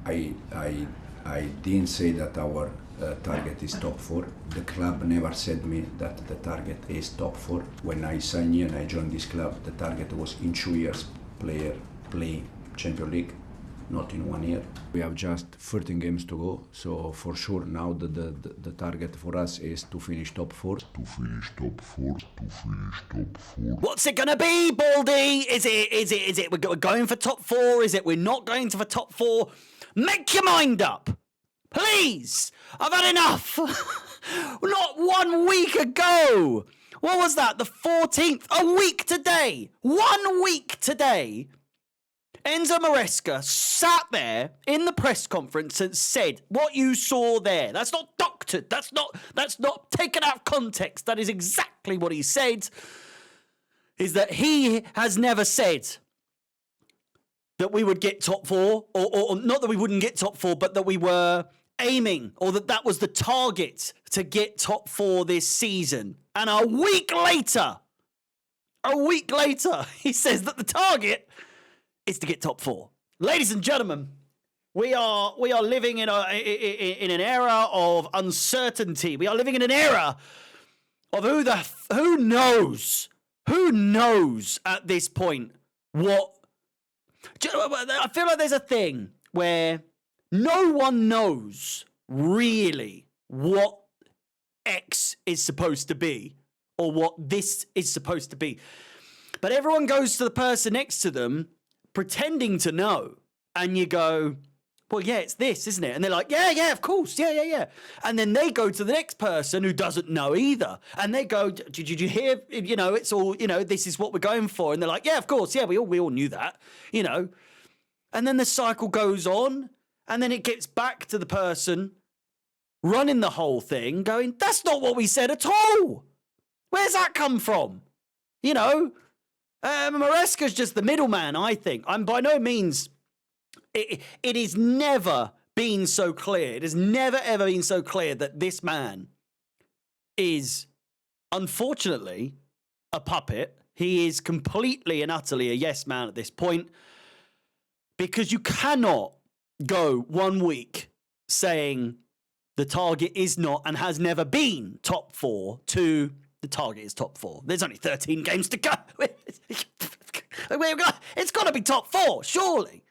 I didn't say that our target is top 4. The club never said me that the target is top 4. When I signed here and I joined this club, the target was in 2 years play Champions League, not in 1 year. We have just 13 games to go, so for sure now the target for us is to finish top 4. What's it gonna be, Baldy? Is it we're going for top 4? Is it we're not going for top 4? Make your mind up, please. I've had enough. Not 1 week ago. What was that? The 14th? A week today. 1 week today. ENZO MARESCA sat there in the press conference and said what you saw there. That's not doctored. That's not taken out of context. That is exactly what he said. Is that he has never said that we would get top 4, or not that we wouldn't get top 4, but that we were aiming, or that was the target to get top 4 this season. And a week later, he says that the target is to get top 4. Ladies and gentlemen, we are living in an era of uncertainty. We are living in an era of who knows at this point what. I feel like there's a thing where no one knows really what X is supposed to be or what this is supposed to be. But everyone goes to the person next to them pretending to know. And you go, well, yeah, it's this, isn't it? And they're like, yeah, of course. Yeah. And then they go to the next person who doesn't know either. And they go, did you hear? It's all, this is what we're going for. And they're like, yeah, of course. Yeah, we all knew that, And then the cycle goes on. And then it gets back to the person running the whole thing going, that's not what we said at all. Where's that come from? Maresca's just the middleman, I think. I'm by no means... It has never been so clear. It has never, ever been so clear that this man is, unfortunately, a puppet. He is completely and utterly a yes man at this point, because you cannot go 1 week saying the target is not and has never been top 4 to the target is top 4. There's only 13 games to go. It's got to be top 4, surely.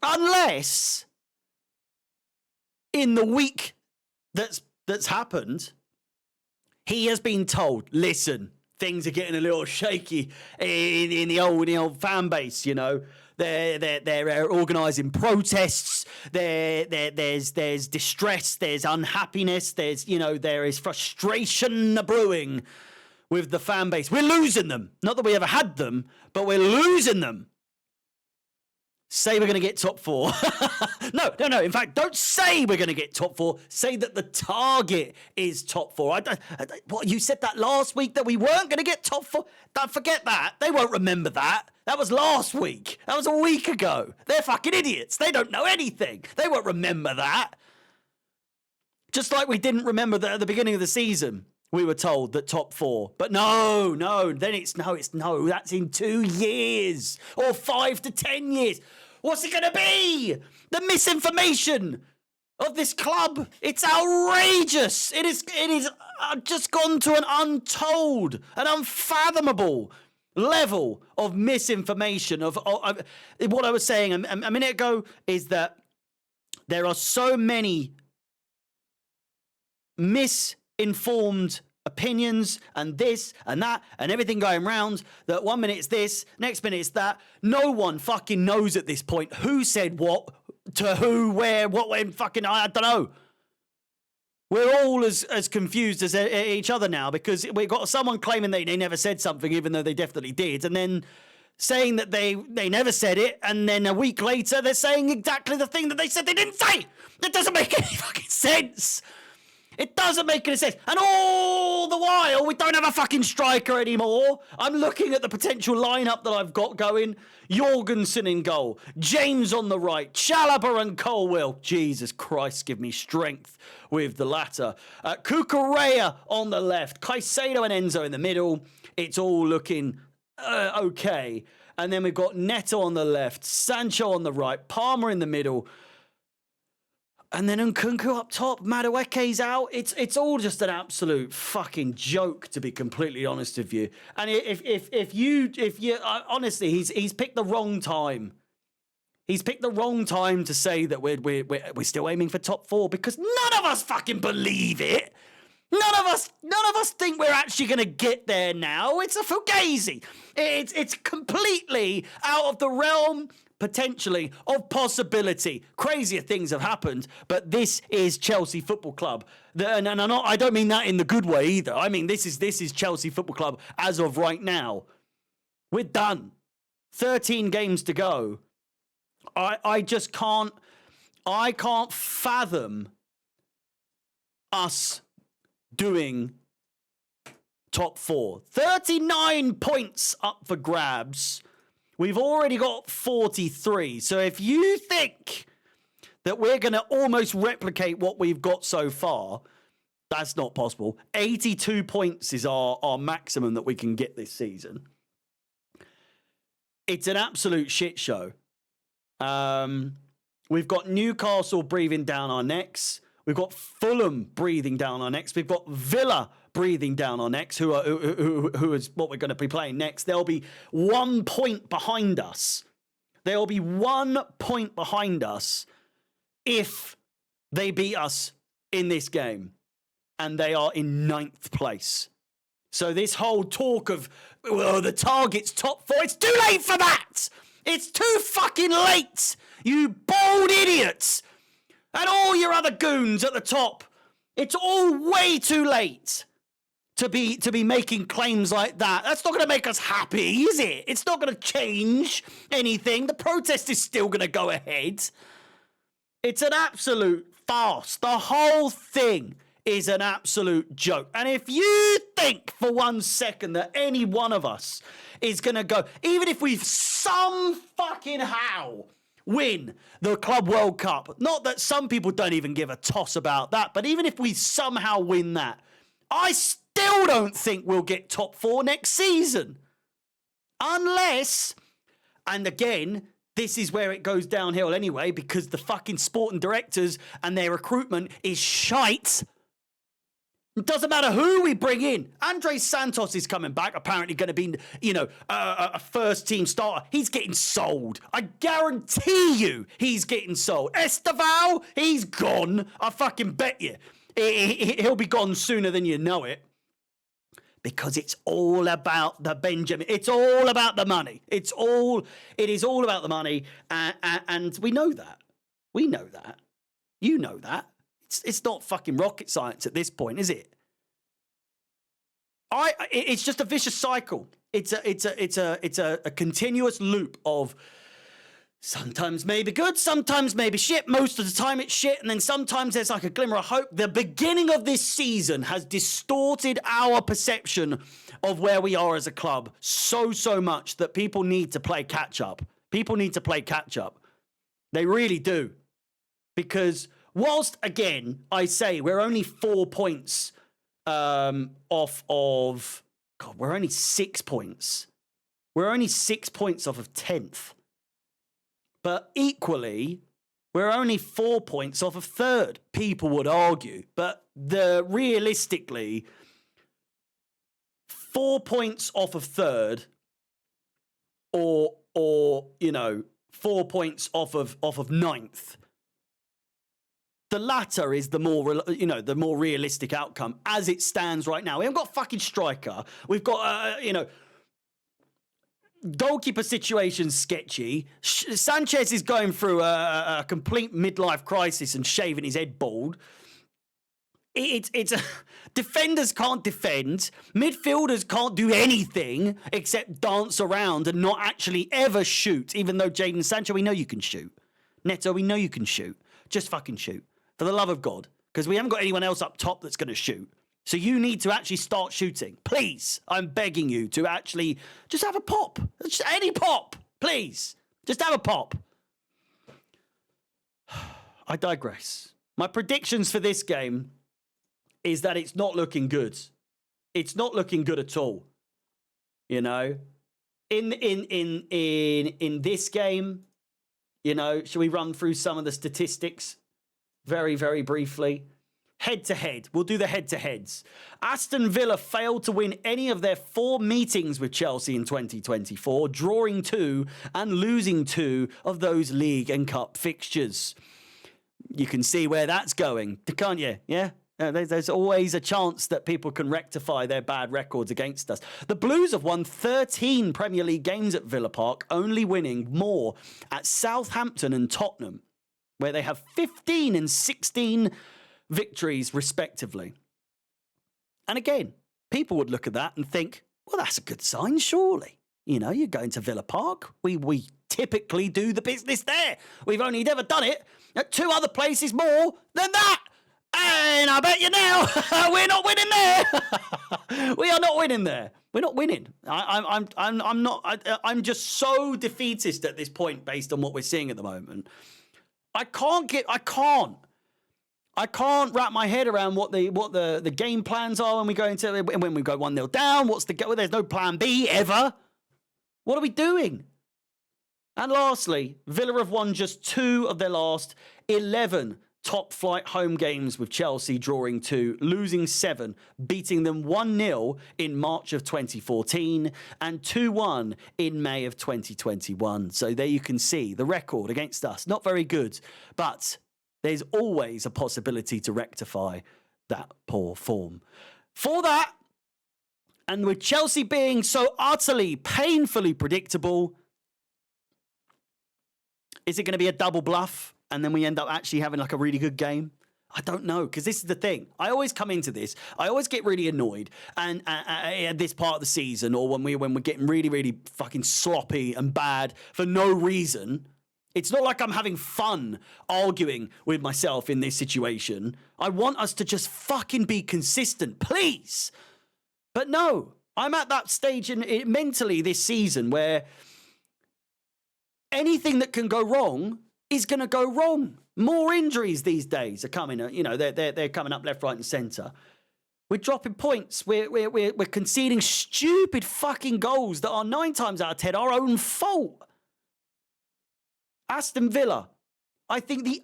Unless, in the week that's happened, he has been told, listen, things are getting a little shaky in the old fan base, They're organising protests. There's distress. There's unhappiness. There is frustration brewing with the fan base. We're losing them. Not that we ever had them, but we're losing them. Say we're going to get top 4. No. In fact, don't say we're going to get top 4. Say that the target is top 4. What, you said that last week that we weren't going to get top 4? Don't forget that. They won't remember that. That was last week. That was a week ago. They're fucking idiots. They don't know anything. They won't remember that. Just like we didn't remember that at the beginning of the season. We were told that top 4. But no. Then it's no. That's in 2 years. Or 5 to 10 years. What's it going to be? The misinformation of this club. It's outrageous. It is just gone to an untold, an unfathomable level of misinformation. Of what I was saying a minute ago is that there are so many misinformed opinions and this and that and everything going round that 1 minute it's this, next minute it's that. No one fucking knows at this point who said what to who, where, what, when, fucking, I don't know. We're all as confused as each other now, because we've got someone claiming they never said something even though they definitely did, and then saying that they never said it, and then a week later they're saying exactly the thing that they said they didn't say. That doesn't make any fucking sense. It doesn't make any sense. And all the while, we don't have a fucking striker anymore. I'm looking at the potential lineup that I've got going. Jorgensen in goal. James on the right. Chalobah and Colwill. Jesus Christ, give me strength with the latter. Cucurella on the left. Caicedo and Enzo in the middle. It's all looking okay. And then we've got Neto on the left, Sancho on the right, Palmer in the middle. And then Nkunku up top, Madueke's out. It's all just an absolute fucking joke, to be completely honest with you. And if you honestly, he's picked the wrong time. He's picked the wrong time to say that we're still aiming for top 4, because none of us fucking believe it. None of us think we're actually going to get there now. It's a fugazi. It's completely out of the realm, potentially, of possibility. Crazier things have happened, but this is Chelsea Football Club. And I don't mean that in the good way either. I mean, this is Chelsea Football Club as of right now. We're done. 13 games to go. I just can't fathom us doing top 4. 39 points up for grabs. We've already got 43. So if you think that we're going to almost replicate what we've got so far, that's not possible. 82 points is our maximum that we can get this season. It's an absolute shit show. We've got Newcastle breathing down our necks. We've got Fulham breathing down our necks. We've got Villa breathing down our necks, who is what we're going to be playing next. They'll be 1 point behind us. They'll be 1 point behind us if they beat us in this game. And they are in 9th place. So this whole talk of, well, the target's top 4, it's too late for that! It's too fucking late, you bald idiots! And all your other goons at the top. It's all way too late to be making claims like that. That's not going to make us happy, is it? It's not going to change anything. The protest is still going to go ahead. It's an absolute farce. The whole thing is an absolute joke. And if you think for 1 second that any one of us is going to go, even if we've some fucking how win the Club World Cup, not that some people don't even give a toss about that, but even if we somehow win that, I still don't think we'll get top 4 next season. Unless, and again, this is where it goes downhill anyway, because the fucking sporting directors and their recruitment is shite. It doesn't matter who we bring in. Andres Santos is coming back, apparently going to be, a first-team starter. He's getting sold. I guarantee you he's getting sold. Esteval, he's gone. I fucking bet you. He'll be gone sooner than you know it. Because it's all about the Benjamin. It's all about the money. It is all about the money. And we know that. We know that. You know that. It's not fucking rocket science at this point, is it? It's just a vicious cycle. It's a continuous loop of sometimes maybe good, sometimes maybe shit. Most of the time it's shit, and then sometimes there's like a glimmer of hope. The beginning of this season has distorted our perception of where we are as a club so much that people need to play catch up. People need to play catch up. They really do. Because whilst, again, I say we're only 4 points off of... God, we're only 6 points. We're only 6 points off of 10th. But equally, we're only 4 points off of 3rd, people would argue. But realistically, 4 points off of 3rd or 4 points off of 9th. The latter is the more realistic outcome as it stands right now. We haven't got a fucking striker. We've got, goalkeeper situation's sketchy. Sanchez is going through a complete midlife crisis and shaving his head bald. It's defenders can't defend. Midfielders can't do anything except dance around and not actually ever shoot. Even though Jadon Sancho, we know you can shoot. Neto, we know you can shoot. Just fucking shoot. For the love of God. Because we haven't got anyone else up top that's going to shoot. So you need to actually start shooting. Please, I'm begging you to actually just have a pop. Just any pop, please. Just have a pop. I digress. My predictions for this game is that it's not looking good. It's not looking good at all. You know? in this game, you know, should we run through some of the statistics very, very briefly? Head-to-head. We'll do the head-to-heads. Aston Villa failed to win any of their 4 meetings with Chelsea in 2024, drawing 2 and losing 2 of those league and cup fixtures. You can see where that's going, can't you? Yeah? There's always a chance that people can rectify their bad records against us. The Blues have won 13 Premier League games at Villa Park, only winning more at Southampton and Tottenham, where they have 15 and 16 victories respectively. And again, people would look at that and think, well, that's a good sign, surely. You know, you're going to Villa Park. We typically do the business there. We've only ever done it at 2 other places more than that. And I bet you now, we're not winning there. We are not winning there. We're not winning. I'm just so defeatist at this point based on what we're seeing at the moment. I can't wrap my head around what the game plans are when we go 1-0 down. There's no plan B ever. What are we doing? And lastly, Villa have won just 2 of their last 11 top flight home games with Chelsea, drawing 2, losing 7, beating them 1-0 in March of 2014 and 2-1 in May of 2021. So there you can see the record against us. Not very good, but there's always a possibility to rectify that poor form. For that, and with Chelsea being so utterly, painfully predictable, is it going to be a double bluff and then we end up actually having like a really good game? I don't know, because this is the thing. I always come into this. I always get really annoyed, and at this part of the season, or when we're getting really, really fucking sloppy and bad for no reason. It's not like I'm having fun arguing with myself in this situation. I want us to just fucking be consistent, please. But no, I'm at that stage mentally this season where anything that can go wrong is going to go wrong. More injuries these days are coming. You know, they're coming up left, right, and centre. We're dropping points. We're conceding stupid fucking goals that are 9 times out of 10 our own fault. Aston Villa, I think the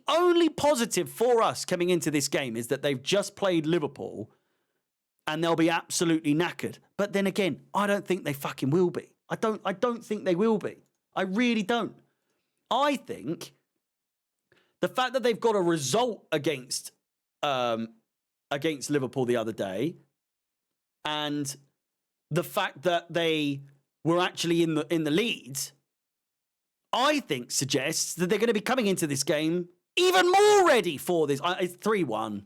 only positive for us coming into this game is that they've just played Liverpool and they'll be absolutely knackered. But then again, I don't think they fucking will be. I don't think they will be. I really don't. I think the fact that they've got a result against Liverpool the other day, and the fact that they were actually in the lead, I think suggests that they're going to be coming into this game even more ready for this. It's 3-1.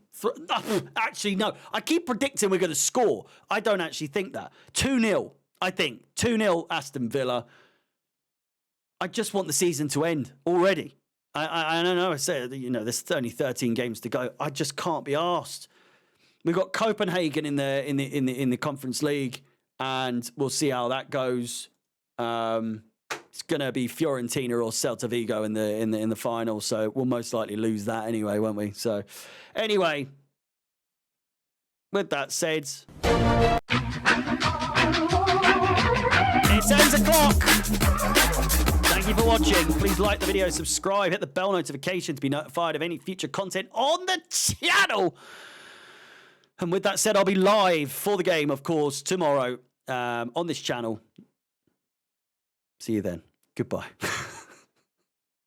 Actually, no. I keep predicting we're going to score. I don't actually think that. 2-0, I think. 2-0 Aston Villa. I just want the season to end already. I don't know. I said, you know, there's only 13 games to go. I just can't be arsed. We've got Copenhagen in the Conference League, and we'll see how that goes. It's gonna be Fiorentina or Celta Vigo in the final, so we'll most likely lose that anyway, won't we? So, anyway, with that said, it's 10 o'clock. Thank you for watching. Please like the video, subscribe, hit the bell notification to be notified of any future content on the channel. And with that said, I'll be live for the game, of course, tomorrow on this channel. See you then. Goodbye.